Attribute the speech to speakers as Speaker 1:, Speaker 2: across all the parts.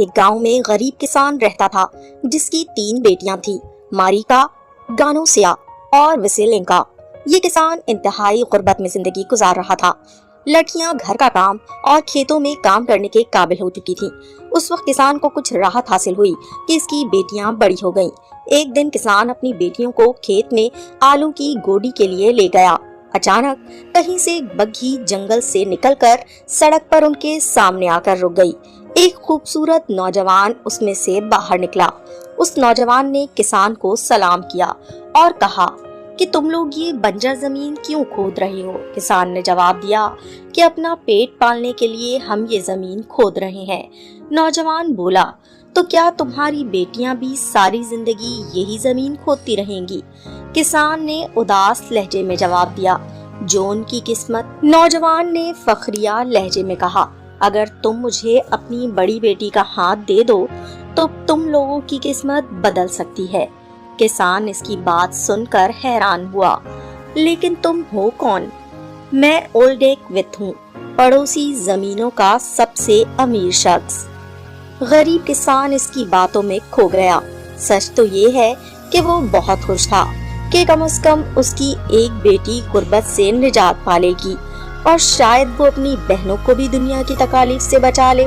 Speaker 1: ایک گاؤں میں غریب کسان رہتا تھا جس کی 3 بیٹیاں تھیں، ماریکا، گانوسیا اور وسیلنکا۔ یہ کسان انتہائی غربت میں زندگی گزار رہا تھا۔ لڑکیاں گھر کا کام اور کھیتوں میں کام کرنے کے قابل ہو چکی تھیں۔ اس وقت کسان کو کچھ راحت حاصل ہوئی کہ اس کی بیٹیاں بڑی ہو گئیں۔ ایک دن کسان اپنی بیٹیوں کو کھیت میں آلو کی گوڈی کے لیے لے گیا۔ اچانک کہیں سے بگھی جنگل سے نکل کر سڑک پر ان کے سامنے آ کر رک گئی۔ ایک خوبصورت نوجوان اس میں سے باہر نکلا۔ اس نوجوان نے کسان کو سلام کیا اور کہا کہ تم لوگ یہ بنجر زمین کیوں کھود رہے ہو؟ کسان نے جواب دیا کہ اپنا پیٹ پالنے کے لیے ہم یہ زمین کھود رہے ہیں۔ نوجوان بولا، تو کیا تمہاری بیٹیاں بھی ساری زندگی یہی زمین کھودتی رہیں گی؟ کسان نے اداس لہجے میں جواب دیا، جو ان کی قسمت۔ نوجوان نے فخریہ لہجے میں کہا، اگر تم مجھے اپنی بڑی بیٹی کا ہاتھ دے دو تو تم لوگوں کی قسمت بدل سکتی ہے۔ کسان اس کی بات سن کر حیران ہوا، لیکن تم ہو کون؟ میں اولڈیک وتھ ہوں، پڑوسی زمینوں کا سب سے امیر شخص۔ غریب کسان اس کی باتوں میں کھو گیا۔ سچ تو یہ ہے کہ وہ بہت خوش تھا کہ کم از کم اس کی ایک بیٹی غربت سے نجات پالے گی، اور شاید وہ اپنی بہنوں کو بھی دنیا کی تکالیف سے بچا لے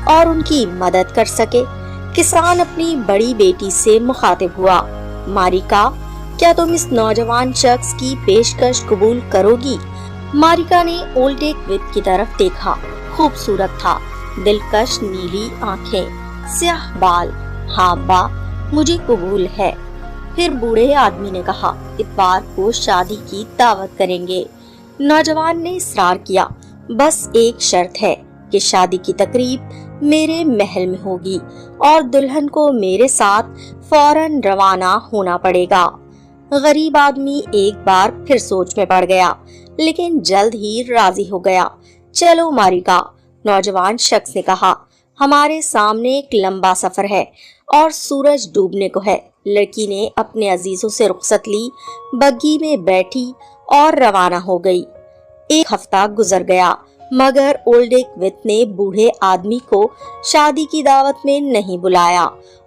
Speaker 1: اور ان کی مدد کر سکے۔ کسان اپنی بڑی بیٹی سے مخاطب ہوا، ماریکا، کیا تم اس نوجوان شخص کی پیشکش قبول کرو گی؟ ماریکا نے اولڈیک وتھ کی طرف دیکھا۔ خوبصورت تھا، دلکش نیلی آنکھیں، سیاہ بال۔ ہاں با، مجھے قبول ہے۔ پھر بوڑھے آدمی نے کہا، اتوار کو شادی کی دعوت کریں گے۔ نوجوان نے اصرار کیا، بس ایک شرط ہے کہ شادی کی تقریب میرے محل میں ہوگی اور دلہن کو میرے ساتھ فوراً روانہ ہونا پڑے گا۔ غریب آدمی ایک بار پھر سوچ میں پڑ گیا، لیکن جلد ہی راضی ہو گیا۔ چلو ماریکا، نوجوان شخص نے کہا، ہمارے سامنے ایک لمبا سفر ہے اور سورج ڈوبنے کو ہے۔ لڑکی نے اپنے عزیزوں سے رخصت لی، بگھی میں بیٹھی اور روانہ ہو گئی۔ ایک ہفتہ گزر گیا، مگر اولڈیک وتھ نے بوڑھے آدمی کو شادی کی دعوت میں نہیں بلایا،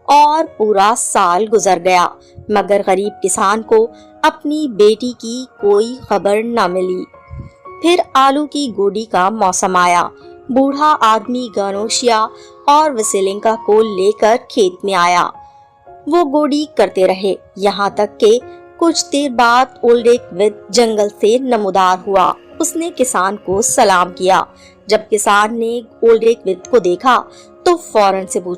Speaker 1: اور پورا سال گزر گیا، مگر غریب کسان کو اپنی بیٹی کی کوئی خبر نہ ملی۔ پھر آلو کی گوڈی کا موسم آیا۔ بوڑھا آدمی گانوشیا اور وسیلنکا کو لے کر کھیت میں آیا۔ وہ گوڈی کرتے رہے، یہاں تک کہ کچھ دیر بعد اولڈیک وتھ جنگل سے نمودار ہوا۔ اس نے کسان کو سلام کیا۔ جب کسان نے اولڈیک وتھ کو دیکھا تو فوراً سے پوچھا،